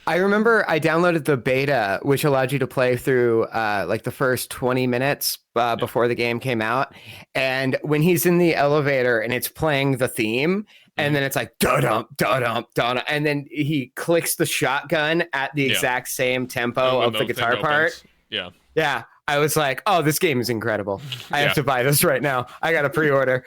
I remember I downloaded the beta, which allowed you to play through like the first 20 minutes before the game came out. And when he's in the elevator and it's playing the theme, and then it's like da-dump, da-dump, da-dump, and then he clicks the shotgun at the exact same tempo of the guitar part. Yeah. Yeah. I was like, oh, this game is incredible. I have to buy this right now. I got to pre-order.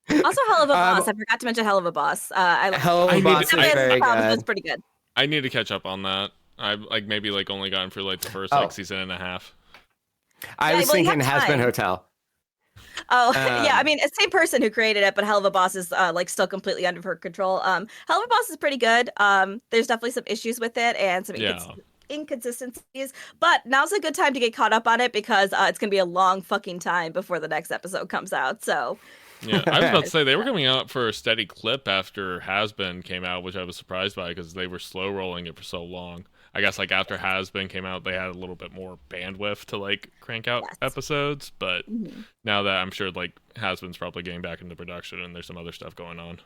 Also, Hell of a Boss. I forgot to mention Hell of a Boss. Hell of a Boss is very good. It's pretty good. I need to catch up on that. I've maybe only gotten through the first season and a half. I was thinking Has-Been Hotel. Oh, yeah. I mean, it's the same person who created it, but Hell of a Boss is still completely under her control. Hell of a Boss is pretty good. There's definitely some issues with it and some inconsistencies, but now's a good time to get caught up on it because it's gonna be a long fucking time before the next episode comes out. So yeah, I was about to say they were coming out for a steady clip after Has-Been came out, which I was surprised by because they were slow rolling it for so long. I guess after Has-Been came out, they had a little bit more bandwidth to crank out episodes, but now that I'm sure Has-Been's probably getting back into production and there's some other stuff going on.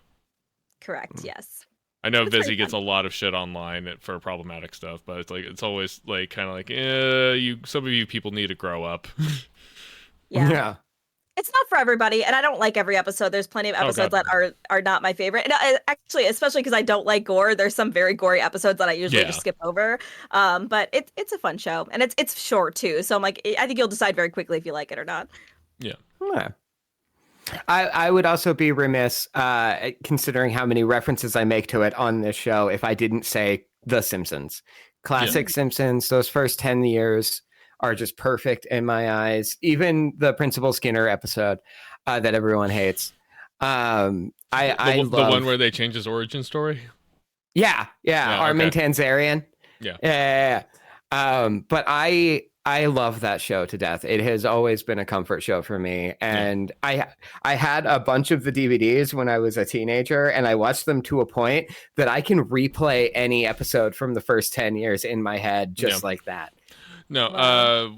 Correct. Yes. I know Vizzy gets a lot of shit online for problematic stuff, but it's always some of you people need to grow up. Yeah. It's not for everybody, and I don't like every episode. There's plenty of episodes that are not my favorite. And actually, especially because I don't like gore, there's some very gory episodes that I usually just skip over. But it's a fun show, and it's short too. So I'm I think you'll decide very quickly if you like it or not. Yeah. I would also be remiss, considering how many references I make to it on this show, if I didn't say The Simpsons. Classic Simpsons, those first 10 years are just perfect in my eyes. Even the Principal Skinner episode that everyone hates. I love the one where they change his origin story. Yeah, Armin Tanzarian. Yeah. But I love that show to death. It has always been a comfort show for me. And I had a bunch of the DVDs when I was a teenager, and I watched them to a point that I can replay any episode from the first 10 years in my head just like that. No,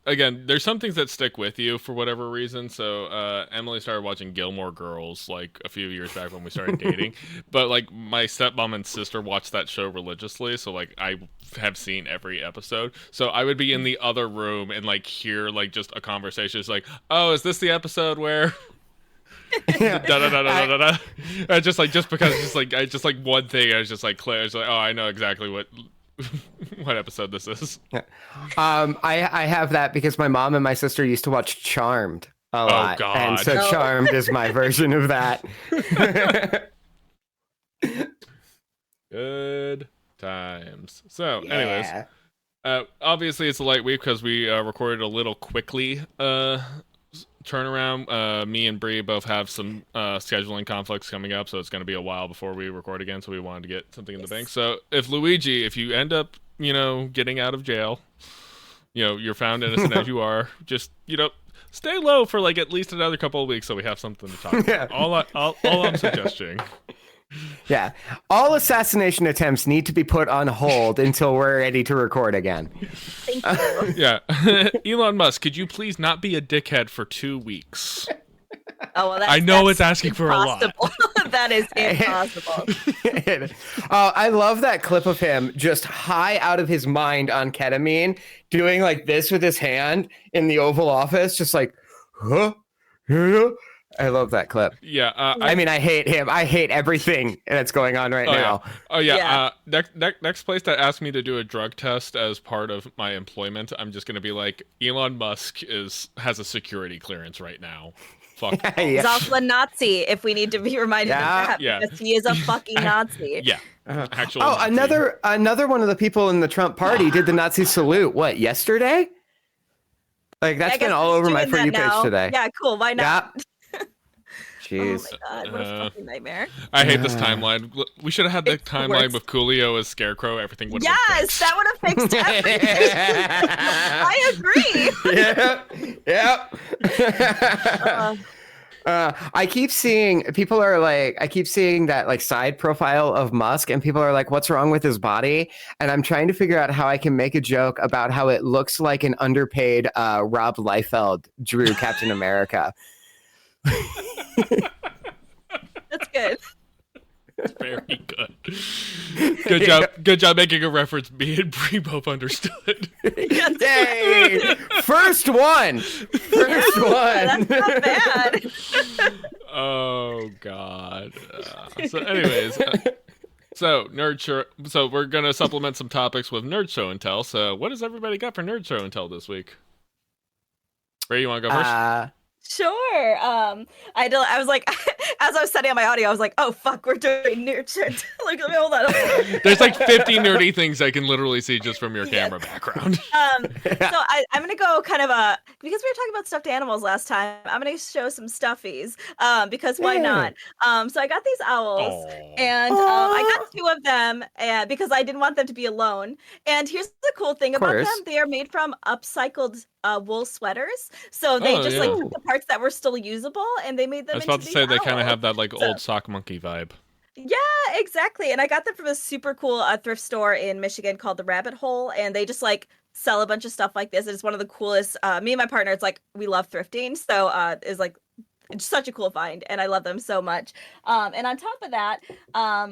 again, there's some things that stick with you for whatever reason. So Emily started watching Gilmore Girls like a few years back when we started dating, but like my stepmom and sister watched that show religiously, so like I have seen every episode. So I would be in the other room and like hear like just a conversation. It's like, oh, is this the episode where? Da da da da da da. Just because I just like one thing. I was just like clear. I was like, oh, I know exactly what episode this is. I have that because my mom and my sister used to watch Charmed a lot. Oh, God. And so Charmed is my version of that. Good times. So, anyways, obviously it's a light week because we recorded a little quickly turnaround. Me and Brie both have some scheduling conflicts coming up, so it's going to be a while before we record again, so we wanted to get something in the bank. So if you end up, getting out of jail, you're found innocent as you are, just, stay low for like at least another couple of weeks so we have something to talk about. All I'm suggesting. Yeah. All assassination attempts need to be put on hold until we're ready to record again. Thank you. Yeah. Elon Musk, could you please not be a dickhead for 2 weeks? Oh, well, I know it's asking for a lot. That is impossible. I love that clip of him just high out of his mind on ketamine, doing like this with his hand in the Oval Office, just like, huh? I love that clip. Yeah. I mean, I hate him. I hate everything that's going on right now. Yeah. Oh, yeah. Next place that asked me to do a drug test as part of my employment, I'm just going to be like, Elon Musk has a security clearance right now. Fuck. Yeah. He's also a Nazi, if we need to be reminded of that, because he is a fucking Nazi. Yeah. Actual Nazi. Another one of the people in the Trump party did the Nazi salute, yesterday? Like, that's been all over my For You page today. Yeah, cool. Why not? Yeah. Jeez. Oh my god, what a fucking nightmare. I hate this timeline. We should have had the timeline with Coolio as Scarecrow. Everything would have been fixed. That would have fixed everything. I agree. Yeah. I keep seeing that like side profile of Musk, and people are like, what's wrong with his body? And I'm trying to figure out how I can make a joke about how it looks like an underpaid Rob Liefeld drew Captain America. That's good. Very good. Good job making a reference me and Brie both understood. Yay! First one. That's not bad. Oh God. So anyways, so so we're gonna supplement some topics with Nerd Show and Tell. So what has everybody got for Nerd Show and Tell this week? Brie, you want to go first? Sure. I was like, as I was setting up my audio, I was like, oh fuck, we're doing nerd shit. Like, let me hold on. There's like 50 nerdy things I can literally see just from your camera background. So I'm gonna go kind of because we were talking about stuffed animals last time. I'm gonna show some stuffies. Because why not? So I got these owls, and I got 2 of them, because I didn't want them to be alone. And here's the cool thing about them: they are made from upcycled wool sweaters, so they just like took the parts that were still usable and they made them. I was about to say they kind of have that like old sock monkey vibe. Yeah, exactly. And I got them from a super cool thrift store in Michigan called the Rabbit Hole, and they just like sell a bunch of stuff like this. It's one of the coolest. Me and my partner, it's like we love thrifting, so it's like it's such a cool find, and I love them so much. And on top of that,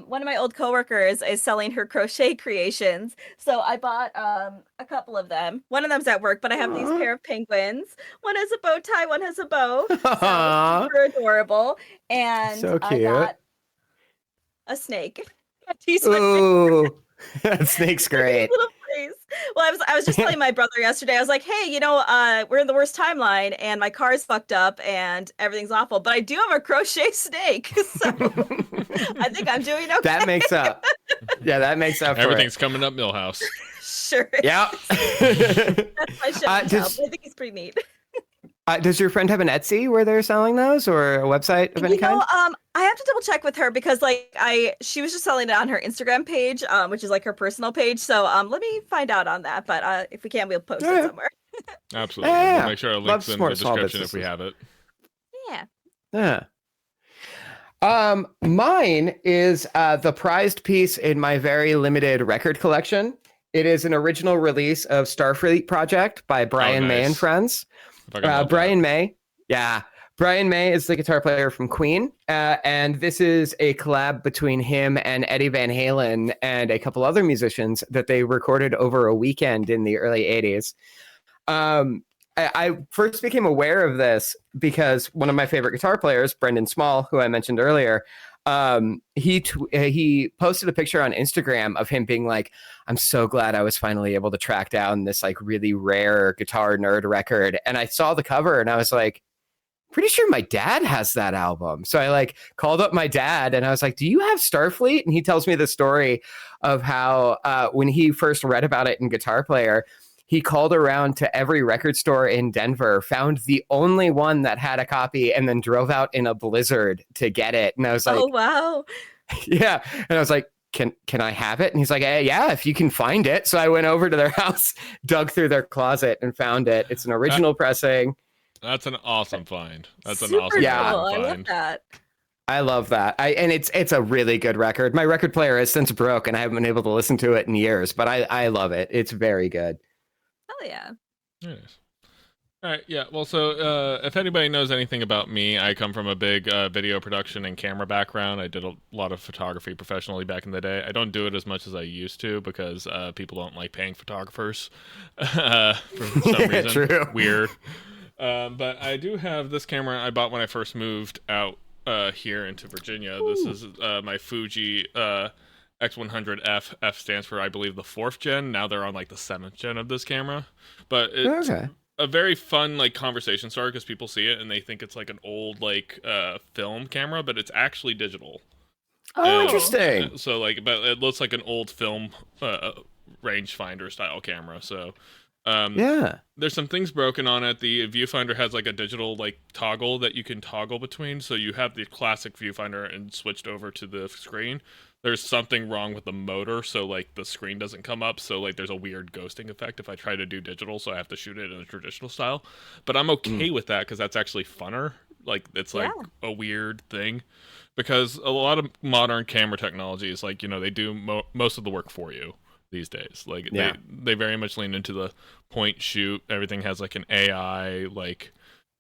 one of my old coworkers is selling her crochet creations, so I bought a couple of them. One of them's at work, but I have these pair of penguins. One has a bow tie, one has a bow. So super adorable. And so cute. I got a snake. Ooh, that snake's great. Little face. Well, I was just telling my brother yesterday. I was like, hey, we're in the worst timeline, and my car's fucked up, and everything's awful. But I do have a crochet snake, so I think I'm doing okay. That makes up. Yeah, that makes up. Everything's coming up, Millhouse. Sure. Yeah. That's my show. I think he's pretty neat. Does your friend have an Etsy where they're selling those, or a website of any kind? I have to double check with her because she was just selling it on her Instagram page, which is like her personal page. So let me find out on that. But if we can, we'll post it somewhere. Absolutely. We'll make sure our link's in the description if we have it. Yeah. Mine is the prized piece in my very limited record collection It is an original release of Starfleet Project by Brian May and friends. Brian May, yeah. Brian May is the guitar player from Queen, and this is a collab between him and Eddie Van Halen and a couple other musicians that they recorded over a weekend in the early 80s. I first became aware of this because one of my favorite guitar players, Brendan Small, who I mentioned earlier, he posted a picture on Instagram of him being like, I'm so glad I was finally able to track down this like really rare guitar nerd record. And I saw the cover and I was like, pretty sure my dad has that album. So I like called up my dad and I was like, do you have Starfleet? And he tells me the story of how when he first read about it in Guitar Player, he called around to every record store in Denver, found the only one that had a copy, and then drove out in a blizzard to get it. And I was like, oh, wow. Yeah. And I was like, can I have it? And he's like, yeah, if you can find it. So I went over to their house, dug through their closet and found it. It's an original pressing. That's an awesome find. That's Super an awesome cool. find. I love that. I love that. And it's a really good record. My record player has since broke and I haven't been able to listen to it in years, but I love it. It's very good. Hell yeah. Nice. All right, yeah. Well, so if anybody knows anything about me, I come from a big video production and camera background. I did a lot of photography professionally back in the day. I don't do it as much as I used to because people don't like paying photographers for some reason. True. Weird. But I do have this camera I bought when I first moved out here into Virginia. Ooh. This is my Fuji X100F. F stands for, I believe, the 4th gen. Now they're on like the 7th gen of this camera. But it's a very fun like conversation starter because people see it and they think it's like an old like film camera, but it's actually digital. Oh, interesting. So like, but it looks like an old film rangefinder style camera. So there's some things broken on it. The viewfinder has like a digital like toggle that you can toggle between. So you have the classic viewfinder and switched over to the screen. There's something wrong with the motor, so like the screen doesn't come up. So like there's a weird ghosting effect if I try to do digital. So I have to shoot it in a traditional style. But I'm okay with that because that's actually funner. Like it's like a weird thing because a lot of modern camera technology is like, you know, they do most of the work for you these days. Like they very much lean into the point shoot. Everything has like an AI like,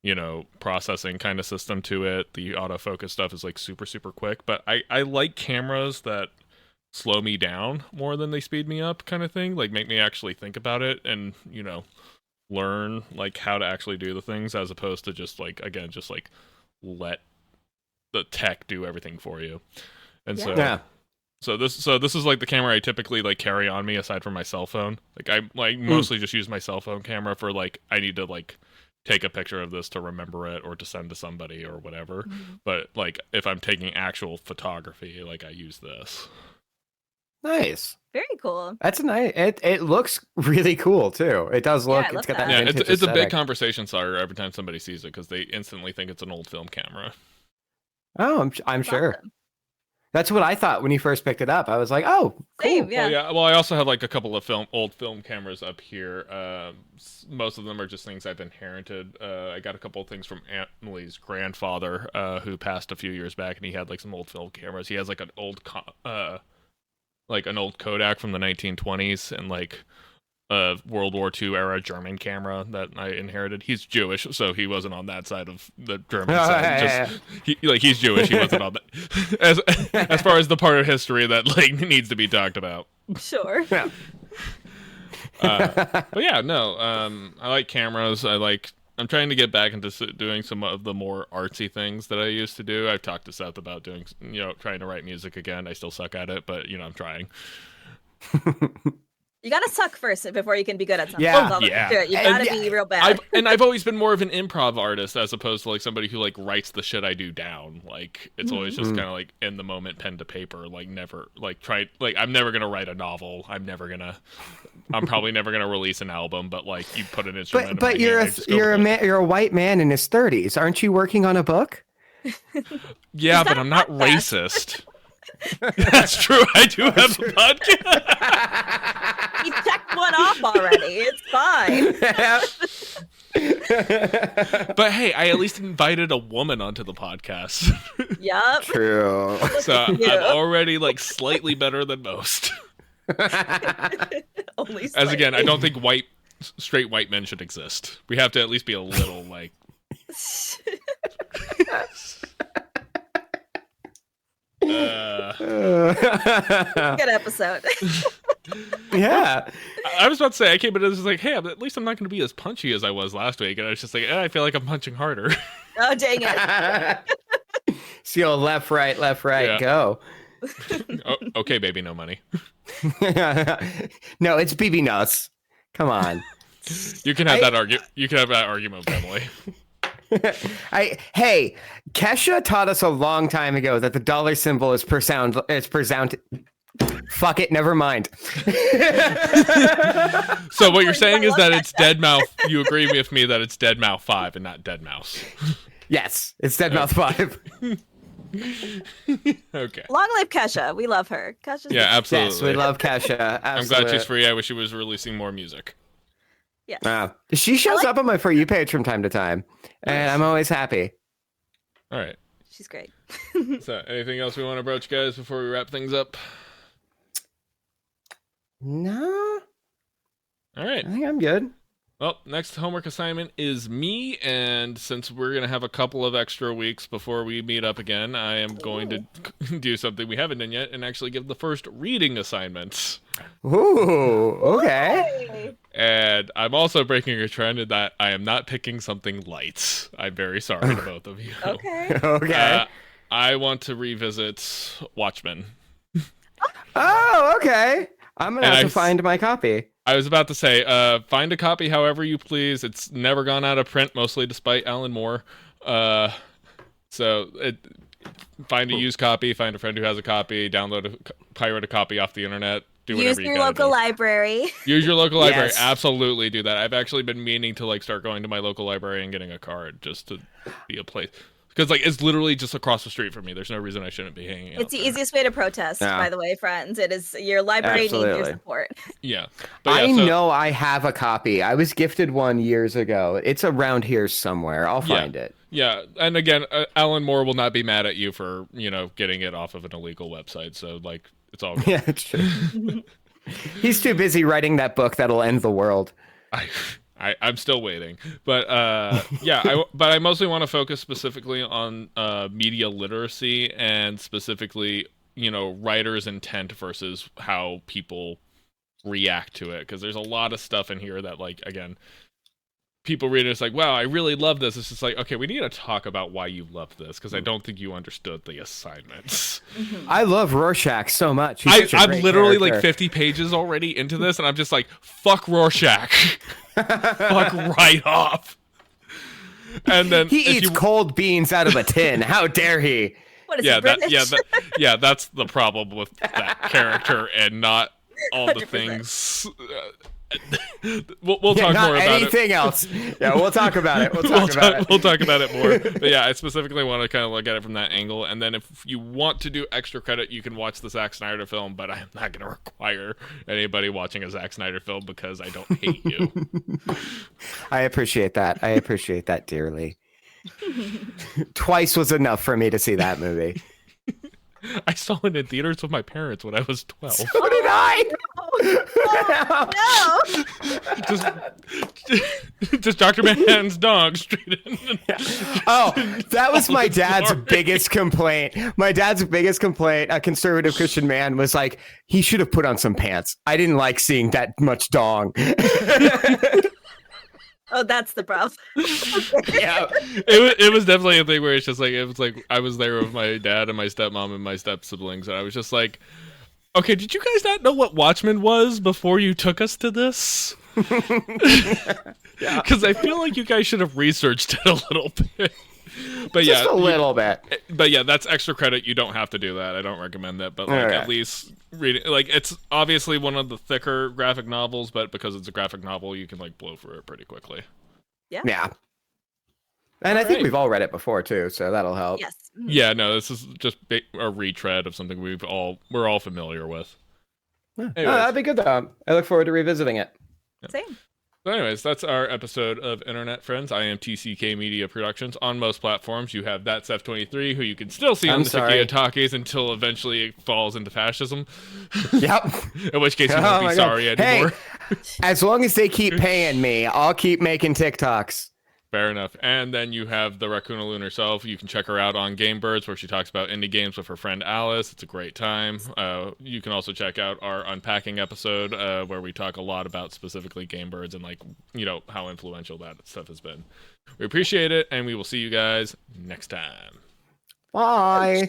you know, processing kind of system to it. The autofocus stuff is like super quick, but I like cameras that slow me down more than they speed me up kind of thing, like make me actually think about it and, you know, learn like how to actually do the things as opposed to just like, again, just like let the tech do everything for you. And so this is like the camera I typically like carry on me aside from my cell phone. Like I like mostly just use my cell phone camera for like I need to like take a picture of this to remember it or to send to somebody or whatever. But like if I'm taking actual photography, like I use this. Nice. Very cool. That's nice. It looks really cool too. It does look. It's got that. Yeah, it's a big conversation starter every time somebody sees it because they instantly think it's an old film camera. Oh, I'm sure. That's what I thought when you first picked it up. I was like, "Oh, cool." Same, yeah. Well, I also have like a couple of old film cameras up here. Most of them are just things I've inherited. I got a couple of things from Emily's grandfather, who passed a few years back, and he had like some old film cameras. He has like an old Kodak from the 1920s and like a World War II era German camera that I inherited. He's Jewish, so he wasn't on that side of the German side. He's Jewish. He wasn't on that. As far as the part of history that like needs to be talked about. Sure. Yeah. But yeah, no. I like cameras. I'm trying to get back into doing some of the more artsy things that I used to do. I've talked to Seth about doing, trying to write music again. I still suck at it, but I'm trying. You gotta suck first before you can be good at something. Yeah. You gotta be real bad. I've always been more of an improv artist as opposed to like somebody who like writes the shit I do down. Like it's always just kind of like in the moment, pen to paper. Like never like try. Like I'm never gonna write a novel. I'm probably never gonna release an album. But like you put an instrument. But you're a white man in his 30s. Aren't you working on a book? Yeah, but I'm not racist. That's true. I do have a podcast. He checked one off already. It's fine. But hey, I at least invited a woman onto the podcast. Yep. True. So I'm already like slightly better than most. Only As again, I slightly. don't think straight white men should exist. We have to at least be a little like. Good episode. Yeah. I was about to say, I came in and was like, hey, at least I'm not going to be as punchy as I was last week. And I was just like, I feel like I'm punching harder. Oh, dang it. See, left, right, Yeah. go. Oh, okay, baby, no money. No, it's BB nuts. Come on. You can have that argument. You can have that argument, Emily. Hey, Kesha taught us a long time ago that the dollar symbol is per sound. Fuck it, never mind. So what you're saying is that it's Dead Mouth. You agree with me that it's Dead Mouth 5 and not Dead Mouse. Yes, it's Dead Mouth 5. Okay. Long live Kesha. We love her. Kesha's Yeah, absolutely. Yes, we love Kesha. I'm glad she's free. I wish she was releasing more music. Yes. She shows up on my For You page from time to time, and I'm always happy. All right. She's great. So, anything else we want to broach, guys, before we wrap things up? No, All right. I think I'm good. Well, next homework assignment is me, and since we're going to have a couple of extra weeks before we meet up again, I am going to do something we haven't done yet and actually give the first reading assignment. Ooh, okay. Hey. And I'm also breaking a trend in that I am not picking something light. I'm very sorry to both of you. Okay. Okay. I want to revisit Watchmen. Oh, okay. I'm gonna And have to find my copy. I was about to say, find a copy however you please. It's never gone out of print, mostly despite Alan Moore. Find a used copy, find a friend who has a copy, pirate a copy off the internet. Do whatever Use you your gotta local do. library. Use your local library. Yes. Absolutely do that. I've actually been meaning to start going to my local library and getting a card just to be a place. Because it's literally just across the street from me. There's no reason I shouldn't be hanging out It's the there. easiest way to protest, Yeah. by the way, friends. It is your library needs your Absolutely. support. Yeah. I so- know I have a copy. I was gifted one years ago. It's around here somewhere. I'll find it. Yeah, and again, Alan Moore will not be mad at you for, getting it off of an illegal website. So, it's all good. Yeah, it's true. He's too busy writing that book that'll end the world. I'm still waiting, but I mostly want to focus specifically on media literacy and specifically, writer's intent versus how people react to it. Because there's a lot of stuff in here that, again, people read it, it's like, wow, I really love this. It's just like, okay, we need to talk about why you love this because I don't think you understood the assignments. I love Rorschach so much. I'm literally 50 pages already into this, and I'm just like, fuck Rorschach. Fuck right off. And then He eats cold beans out of a tin. How dare he? What is it, British? That's the problem with that character and not all the 100%. things. We'll talk not more about anything else. Yeah, we'll talk about it. We'll talk about it more. But yeah, I specifically want to kind of look at it from that angle. And then if you want to do extra credit, you can watch the Zack Snyder film. But I'm not going to require anybody watching a Zack Snyder film because I don't hate you. I appreciate that. I appreciate that dearly. Twice was enough for me to see that movie. I saw it in theaters with my parents when I was 12. So did I. No. Just Dr. Manhattan's dog straight in. Oh, that was my dad's biggest complaint. My dad's biggest complaint, a conservative Christian man, was like, he should have put on some pants. I didn't like seeing that much dong. Oh, that's the problem. Yeah. It was definitely a thing where it's just like, it was like I was there with my dad and my stepmom and my step siblings, and I was just like, okay, did you guys not know what Watchmen was before you took us to this? Because I feel like you guys should have researched it a little bit. But Just a little bit. But yeah, that's extra credit. You don't have to do that. I don't recommend that. But at least read it. It's obviously one of the thicker graphic novels, but because it's a graphic novel, you can blow through it pretty quickly. Yeah. And I think we've all read it before too, so that'll help. Yes. Yeah, no, this is just a retread of something we're all familiar with. Yeah. Oh, that'd be good though. I look forward to revisiting it. Same. So anyways, that's our episode of Internet Friends. I am TCK Media Productions. On most platforms, you have That's F23, who you can still see on the Takia Talkies until eventually it falls into fascism. Yep. In which case you won't be sorry anymore. Hey, as long as they keep paying me, I'll keep making TikToks. Fair enough. And then you have the Raccoonaloon herself. You can check her out on Game Birds, where she talks about indie games with her friend Alice. It's a great time. You can also check out our Unpacking episode, where we talk a lot about specifically Game Birds and, like, you know, how influential that stuff has been. We appreciate it, and we will see you guys next time. Bye.